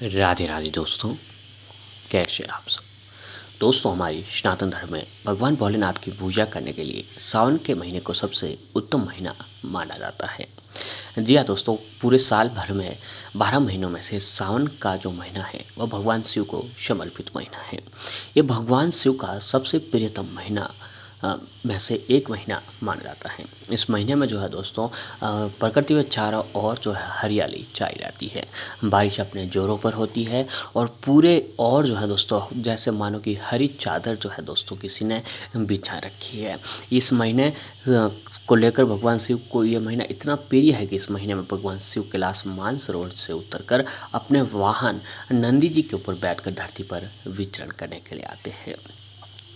राधे राधे दोस्तों, कैसे आप सब। दोस्तों, हमारी सनातन धर्म में भगवान भोलेनाथ की पूजा करने के लिए सावन के महीने को सबसे उत्तम महीना माना जाता है। जी हाँ दोस्तों, पूरे साल भर में 12 महीनों में से सावन का जो महीना है वह भगवान शिव को समर्पित महीना है। ये भगवान शिव का सबसे प्रियतम महीना में से एक महीना माना जाता है। इस महीने में जो है दोस्तों प्रकृति में चारों ओर जो है हरियाली छाई रहती है। बारिश अपने जोरों पर होती है और पूरे और जो है दोस्तों जैसे मानो कि हरी चादर जो है दोस्तों किसी ने बिछा रखी है। इस महीने को लेकर भगवान शिव को ये महीना इतना प्रिय है कि इस महीने में भगवान शिव कैलाश मानसरोवर से उतरकर अपने वाहन नंदी जी के ऊपर बैठकर धरती पर विचरण करने के लिए आते हैं।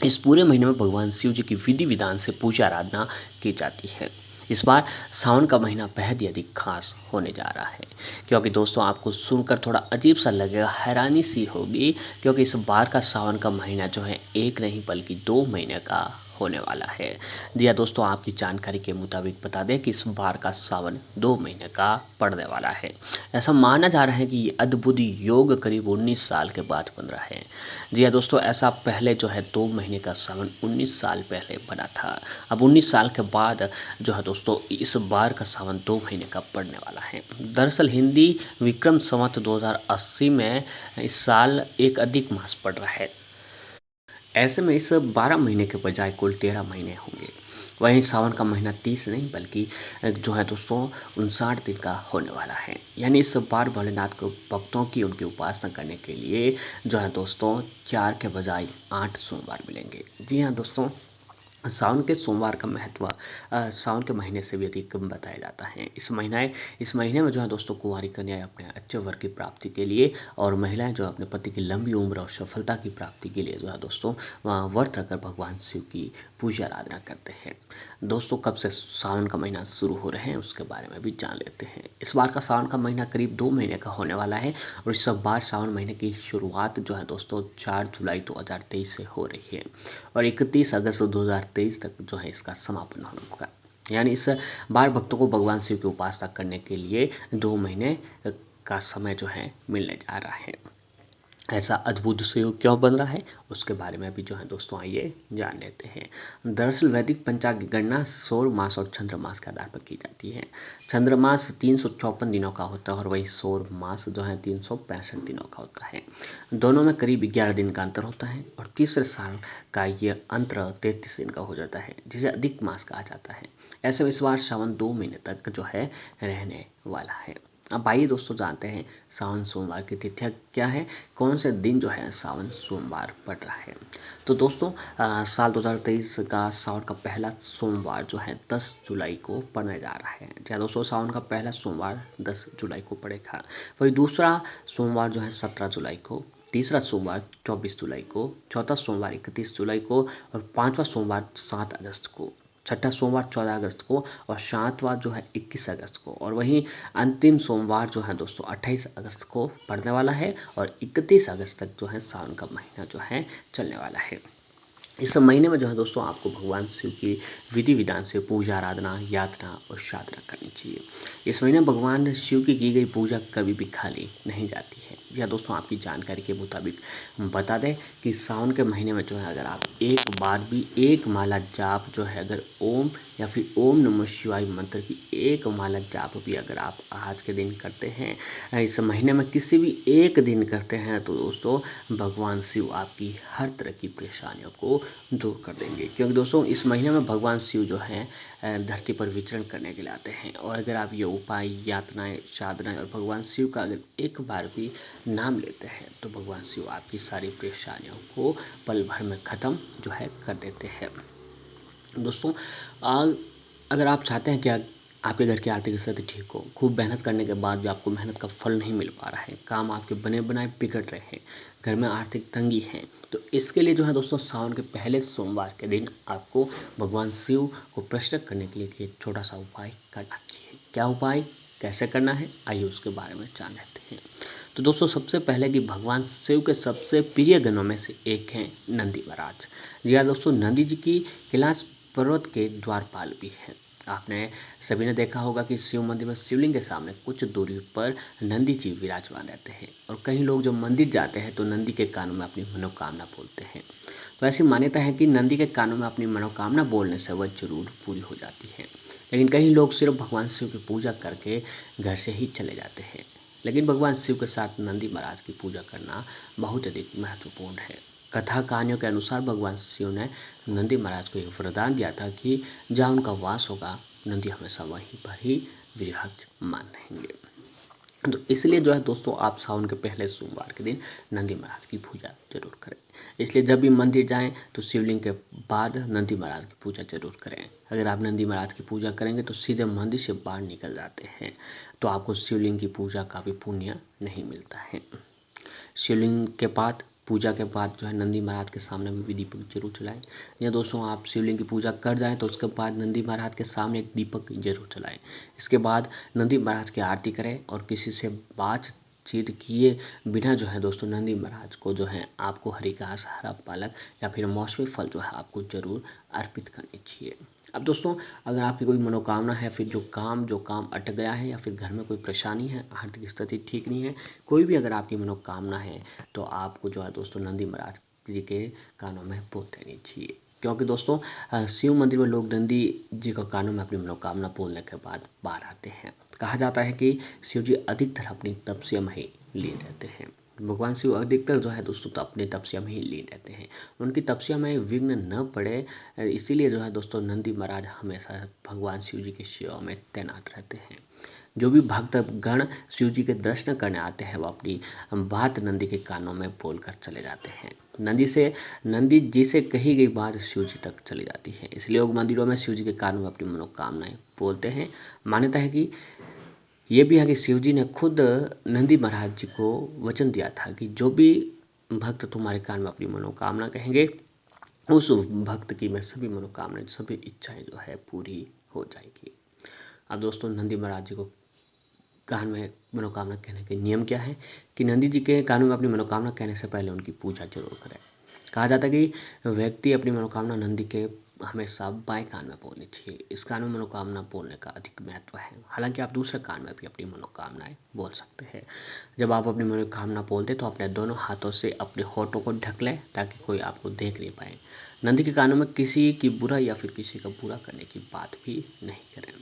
इस पूरे महीने में भगवान शिव जी की विधि विधान से पूजा आराधना की जाती है। इस बार सावन का महीना बेहद ही अधिक खास होने जा रहा है, क्योंकि दोस्तों आपको सुनकर थोड़ा अजीब सा लगेगा, हैरानी सी होगी, क्योंकि इस बार का सावन का महीना जो है एक नहीं बल्कि 2 महीने का होने वाला है। जी हाँ दोस्तों, आपकी जानकारी के मुताबिक बता दें कि इस बार का सावन 2 महीने का पड़ने वाला है। ऐसा माना जा रहा है कि ये अद्भुत योग करीब 19 साल के बाद बन रहा है। जी हाँ दोस्तों, ऐसा पहले जो है 2 महीने का सावन 19 साल पहले बना था। अब 19 साल के बाद जो है दोस्तों इस बार का सावन 2 महीने का पड़ने वाला है। दरअसल हिंदी विक्रम संवत 2080 में इस साल एक अधिक मास पड़ रहा है। ऐसे में इस 12 महीने के बजाय कुल 13 महीने होंगे। वहीं सावन का महीना 30 नहीं बल्कि जो है दोस्तों 59 दिन का होने वाला है। यानी इस बार भोलेनाथ को भक्तों की उनकी उपासना करने के लिए जो है दोस्तों 4 के बजाय 8 सोमवार मिलेंगे। जी हाँ दोस्तों, सावन के सोमवार का महत्व सावन के महीने से भी अधिक बताया जाता है। इस महीने में जो है दोस्तों कुंवारी कन्याएं अपने अच्छे वर की प्राप्ति के लिए और महिलाएं जो अपने पति की लंबी उम्र और सफलता की प्राप्ति के लिए जो है दोस्तों व्रत रखकर भगवान शिव की पूजा आराधना करते हैं। दोस्तों, कब से सावन का महीना शुरू हो रहे हैं उसके बारे में भी जान लेते हैं। इस बार का सावन का महीना करीब 2 महीने का होने वाला है और इस बार सावन महीने की शुरुआत जो है दोस्तों 4 जुलाई 2023 से हो रही है और 31 अगस्त 2023 तक जो है इसका समापन होगा। यानी इस बार भक्तों को भगवान शिव की उपासना करने के लिए 2 महीने का समय जो है मिलने जा रहा है। ऐसा अद्भुत संयोग क्यों बन रहा है उसके बारे में भी जो है दोस्तों आइए जान लेते हैं। दरअसल वैदिक पंचांग की गणना सौर मास और चंद्र मास के आधार पर की जाती है। चंद्र मास 354 दिनों का होता है और वही सौर मास जो है 365 दिनों का होता है। दोनों में करीब 11 दिन का अंतर होता है और तीसरे साल का ये अंतर 33 दिन का हो जाता है, जिसे अधिक मास कहा जाता है। ऐसे में इस बार सावन 2 महीने तक जो है रहने वाला है। अब आइए दोस्तों जानते हैं सावन सोमवार की तिथियां क्या है, कौन से दिन जो है सावन सोमवार पड़ रहा है। तो दोस्तों साल 2023 का सावन का पहला सोमवार जो है 10 जुलाई को पड़ने जा रहा है। क्या दोस्तों, सावन का पहला सोमवार 10 जुलाई को पड़ेगा। वही दूसरा सोमवार जो है 17 जुलाई को, तीसरा सोमवार 24 जुलाई को, चौथा सोमवार 31 जुलाई को और पांचवा सोमवार 7 अगस्त को, छठा सोमवार 14 अगस्त को और सातवां जो है 21 अगस्त को और वहीं अंतिम सोमवार जो है दोस्तों 28 अगस्त को पड़ने वाला है और 31 अगस्त तक जो है सावन का महीना जो है चलने वाला है। इस महीने में जो है दोस्तों आपको भगवान शिव की विधि विधान से पूजा आराधना यातना और साधना करनी चाहिए। इस महीने भगवान शिव की गई पूजा कभी भी खाली नहीं जाती है। यह दोस्तों आपकी जानकारी के मुताबिक बता दें कि सावन के महीने में जो है अगर आप एक बार भी एक माला जाप जो है अगर ओम या फिर ओम नमः शिवाय मंत्र की एक माला जाप भी अगर आप आज के दिन करते हैं, इस महीने में किसी भी एक दिन करते हैं, तो दोस्तों भगवान शिव आपकी हर तरह की परेशानियों को दूर कर देंगे। क्योंकि दोस्तों इस महीने में भगवान शिव जो है धरती पर विचरण करने के लिए आते हैं और अगर आप ये उपाय यातनाएं साधनाएं और भगवान शिव का अगर एक बार भी नाम लेते हैं तो भगवान शिव आपकी सारी परेशानियों को पल भर में ख़त्म जो है कर देते हैं। दोस्तों अगर आप चाहते हैं कि आपके घर की आर्थिक स्थिति ठीक हो, खूब मेहनत करने के बाद भी आपको मेहनत का फल नहीं मिल पा रहा है, काम आपके बने बनाए बिगड़ रहे हैं, घर में आर्थिक तंगी है, तो इसके लिए जो है दोस्तों सावन के पहले सोमवार के दिन आपको भगवान शिव को प्रसन्न करने के लिए एक छोटा सा उपाय करना चाहिए। क्या उपाय कैसे करना है आइए उसके बारे में जान लेते हैं। तो दोस्तों सबसे पहले कि भगवान शिव के सबसे प्रिय गणों में से एक हैं नंदी महाराज। जी हाँ दोस्तों, नंदी जी की कैलाश पर्वत के द्वारपाल भी हैं। आपने सभी ने देखा होगा कि शिव मंदिर में शिवलिंग के सामने कुछ दूरी पर नंदी जी विराजमान रहते हैं और कई लोग जब मंदिर जाते हैं तो नंदी के कानों में अपनी मनोकामना बोलते हैं। तो ऐसी मान्यता है कि नंदी के कानों में अपनी मनोकामना बोलने से वह जरूर पूरी हो जाती है। लेकिन कई लोग सिर्फ भगवान शिव की पूजा करके घर से ही चले जाते हैं। लेकिन भगवान शिव के साथ नंदी महाराज की पूजा करना बहुत अधिक महत्वपूर्ण है। कथा कहानियों के अनुसार भगवान शिव ने नंदी महाराज को एक वरदान दिया था कि जहाँ उनका वास होगा नंदी हमेशा वहीं पर ही विराजमान रहेंगे। तो इसलिए जो है दोस्तों, आप सावन के पहले सोमवार के दिन नंदी महाराज की पूजा जरूर करें। इसलिए जब भी मंदिर जाएं तो शिवलिंग के बाद नंदी महाराज की पूजा जरूर करें। अगर आप नंदी महाराज की पूजा करेंगे तो सीधे मंदिर से बाहर निकल जाते हैं तो आपको शिवलिंग की पूजा का भी पुण्य नहीं मिलता है। शिवलिंग के बाद पूजा के बाद जो है नंदी महाराज के सामने भी दीपक जरूर जलाएं। या दोस्तों, आप शिवलिंग की पूजा कर जाएं तो उसके बाद नंदी महाराज के सामने एक दीपक जरूर जलाएं। इसके बाद नंदी महाराज की आरती करें और किसी से बातचीत किए बिना जो है दोस्तों नंदी महाराज को जो है आपको हरी घास, हरा पालक या फिर मौसमी फल जो है आपको जरूर अर्पित करनी चाहिए। अब दोस्तों, अगर आपकी कोई मनोकामना है, फिर जो काम अटक गया है या फिर घर में कोई परेशानी है, आर्थिक स्थिति ठीक नहीं है, कोई भी अगर आपकी मनोकामना है तो आपको जो है दोस्तों नंदी महाराज जी के कानों में बोल देनी चाहिए। क्योंकि दोस्तों शिव मंदिर में लोग नंदी जी का कानों में अपनी मनोकामना बोलने के बाद बाहर आते हैं। कहा जाता है कि शिव जी अधिकतर अपनी तपस्या में ही लीन रहते हैं। भगवान शिव अधिकतर जो है दोस्तों तो अपनी तपस्या में ही लीन रहते हैं। उनकी तपस्या में विघ्न न पड़े, इसीलिए जो है दोस्तों नंदी महाराज हमेशा भगवान शिव जी की सेवा में तैनात रहते हैं। जो भी भक्त गण शिव जी के दर्शन करने आते हैं वो अपनी बात नंदी के कानों में बोलकर चले जाते हैं। नंदी जी से कही गई बात शिव जी तक चली जाती है। इसलिए लोग मंदिरों में शिव जी के कानों में अपनी मनोकामनाएं बोलते हैं। मान्यता है कि ये भी है कि शिव जी ने खुद नंदी महाराज जी को वचन दिया था कि जो भी भक्त तुम्हारे कान में अपनी मनोकामना कहेंगे उस भक्त की मैं सभी मनोकामनाएं, सभी इच्छाएं जो है पूरी हो जाएगी। अब दोस्तों, नंदी महाराज जी को कान में मनोकामना कहने के नियम क्या है कि नंदी जी के कानों में अपनी मनोकामना कहने से पहले उनकी पूजा जरूर करें। कहा जाता है कि व्यक्ति अपनी मनोकामना नंदी के हमेशा बाएं कान में बोलनी चाहिए। इस कान में मनोकामना बोलने का अधिक महत्व है। हालांकि आप दूसरे कान में भी अपनी मनोकामनाएं बोल सकते हैं। जब आप अपनी मनोकामना बोलते तो अपने दोनों हाथों से अपने होठों को ढक लें ताकि कोई आपको देख नहीं पाए। नंदी के कानों में किसी की बुरा या फिर किसी का बुरा करने की बात भी नहीं करें।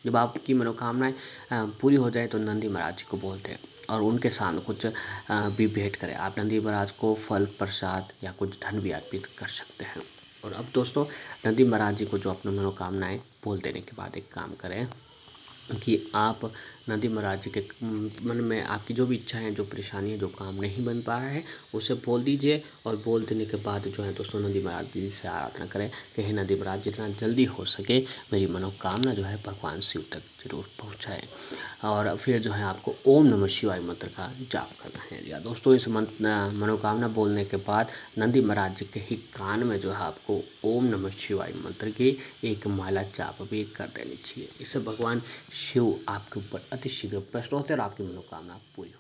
जब आपकी मनोकामनाएं पूरी हो जाए तो नंदी महाराज जी को बोलते हैं और उनके सामने कुछ भी भेंट करें। आप नंदी महाराज को फल, प्रसाद या कुछ धन भी अर्पित कर सकते हैं। और अब दोस्तों, नंदी महाराज जी को जो अपनी मनोकामनाएं बोल देने के बाद एक काम करें कि आप नंदी महाराज जी के मन में आपकी जो भी इच्छा है, जो परेशानी है, जो काम नहीं बन पा रहा है उसे बोल दीजिए। और बोल देने के बाद जो है दोस्तों नंदी महाराज जी से आराधना करें कि हे नंदी महाराज, जितना जल्दी हो सके मेरी मनोकामना जो है भगवान शिव तक जरूर पहुँचाएँ। और फिर जो है आपको ओम नमः शिवाय मंत्र का जाप करना है। या दोस्तों, इस मनोकामना बोलने के बाद नंदी महाराज जी के ही कान में जो है आपको ओम नमः शिवाय मंत्र की एक माला जाप भी कर देनी चाहिए। इससे भगवान शिव आपके ऊपर अति शीघ्र प्रसन्न होते हैं और आपकी मनोकामना पूरी